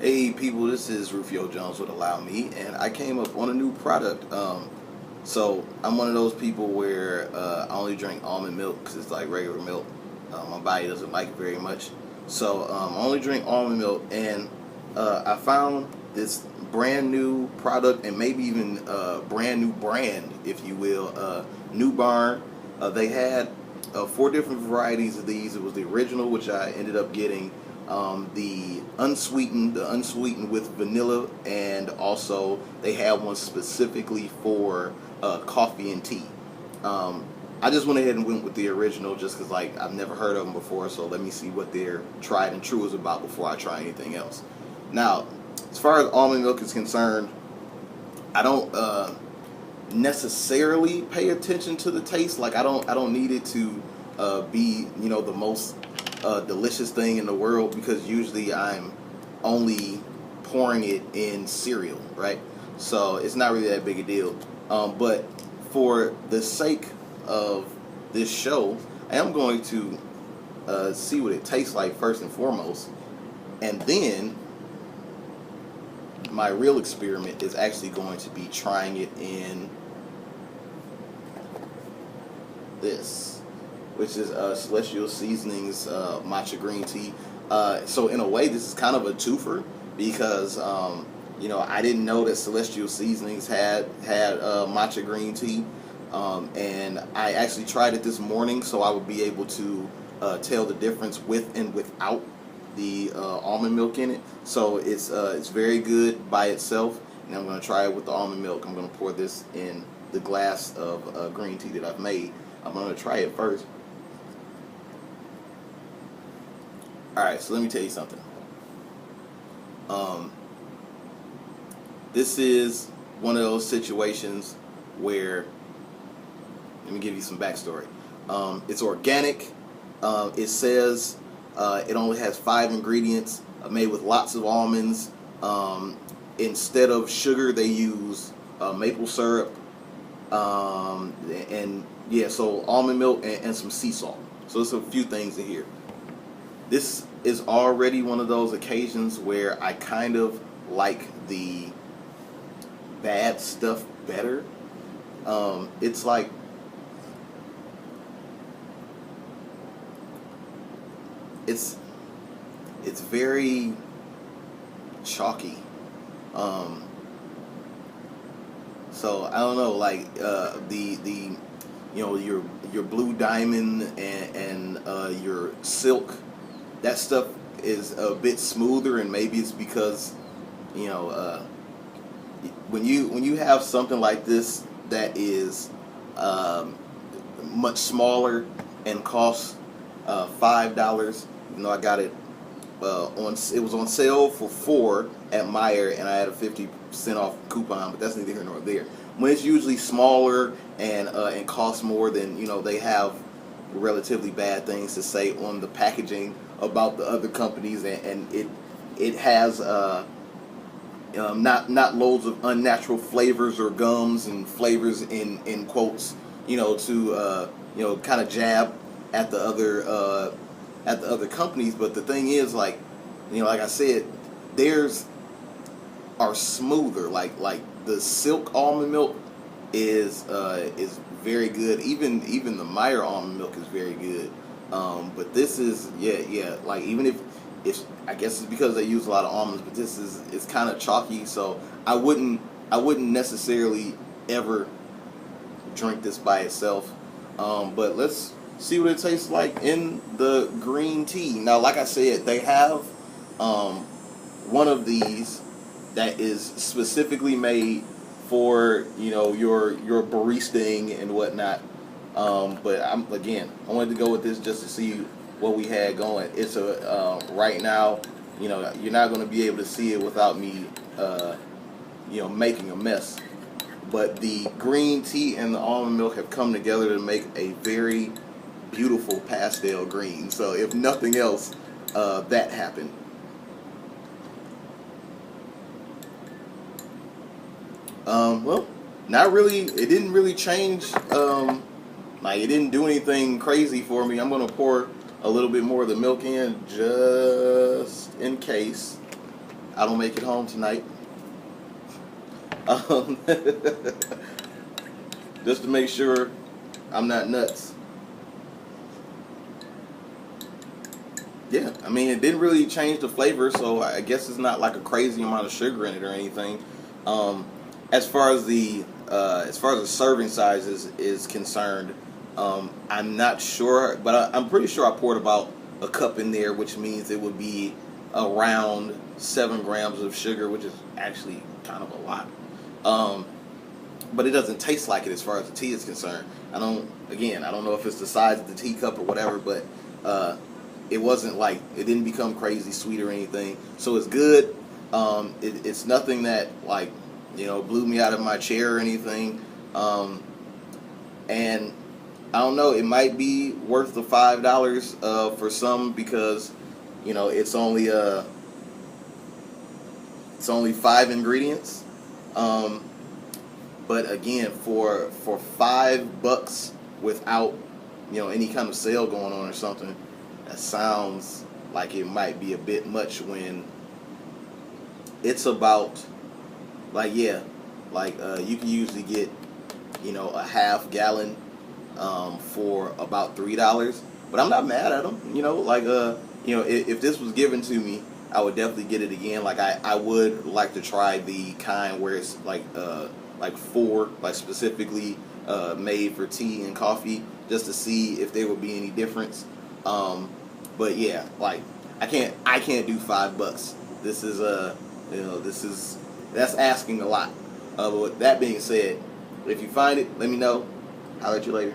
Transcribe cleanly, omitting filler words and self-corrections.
Hey people, this is Rufio Jones with Allow Me, and I came up on a new product. So I'm one of those people where I only drink almond milk because it's like regular milk. My body doesn't like it very much, so I only drink almond milk. And I found this brand new product, and maybe even brand new brand, if you will, New Barn. They had 4 different varieties of these. It was the original, which I ended up getting. The unsweetened with vanilla, and also they have one specifically for coffee and tea. I just went ahead and went with the original just because like I've never heard of them before, so let me see what their tried and true is about before I try anything else. Now, as far as almond milk is concerned, I don't necessarily pay attention to the taste. Like I don't need it to be the most delicious thing in the world, because usually I'm only pouring it in cereal, right? So it's not really that big a deal. But for the sake of this show, I am going to see what it tastes like first and foremost, and then my real experiment is actually going to be trying it in this, which is Celestial Seasonings matcha green tea. So in a way, this is kind of a twofer because I didn't know that Celestial Seasonings had matcha green tea, and I actually tried it this morning, so I would be able to tell the difference with and without the almond milk in it. So it's very good by itself, and I'm going to try it with the almond milk. I'm going to pour this in the glass of green tea that I've made. I'm going to try it first. Alright, so let me tell you something. This is one of those situations where, let me give you some backstory. It's organic. It says it only has 5 ingredients, made with lots of almonds. Instead of sugar, they use maple syrup. And yeah, so almond milk and some sea salt. So there's a few things in here. This is already one of those occasions where I kind of like the bad stuff better. It's like it's very chalky. So I don't know, like the your blue diamond and your silk, that stuff is a bit smoother, and maybe it's because when you have something like this that is much smaller and costs $5. I got it it was on sale for $4 at Meijer, and I had a 50% off coupon, but that's neither here nor there. When it's usually smaller and costs more, then they have relatively bad things to say on the packaging about the other companies, and it has not loads of unnatural flavors or gums and flavors in quotes, to kind of jab at the other companies. But the thing is, like I said, theirs are smoother. Like the silk almond milk is very good. Even the Meijer almond milk is very good. But this is like, even if I guess it's because they use a lot of almonds, but it's kind of chalky. So I wouldn't necessarily ever drink this by itself. But let's see what it tastes like in the green tea. Now, like I said, they have one of these that is specifically made for your baristaing and whatnot. But I wanted to go with this just to see what we had going. It's right now, you're not going to be able to see it without me making a mess. But the green tea and the almond milk have come together to make a very beautiful pastel green. So if nothing else, that happened. Well, not really. It didn't really change. It didn't do anything crazy for me. I'm gonna pour a little bit more of the milk in just in case. I don't make it home tonight. Um, just to make sure I'm not nuts. Yeah, I mean, it didn't really change the flavor, so I guess it's not like a crazy amount of sugar in it or anything. Um, as far as the serving size is concerned, I'm not sure, but I'm pretty sure I poured about a cup in there, which means it would be around 7 grams of sugar, which is actually kind of a lot. Um, but it doesn't taste like it as far as the tea is concerned. I don't know if it's the size of the teacup or whatever, but it wasn't like, it didn't become crazy sweet or anything. So it's good. It's nothing that like, blew me out of my chair or anything. And I don't know, it might be worth the $5 for some, because it's only 5 ingredients. But again, for $5 without any kind of sale going on or something, that sounds like it might be a bit much when it's about you can usually get a half gallon for about $3. But I'm not mad at them. If this was given to me, I would definitely get it again. Like I would like to try the kind where it's like specifically made for tea and coffee, just to see if there would be any difference. But yeah, like I can't do $5. This is that's asking a lot. But with that being said, if you find it, let me know. I'll let you later.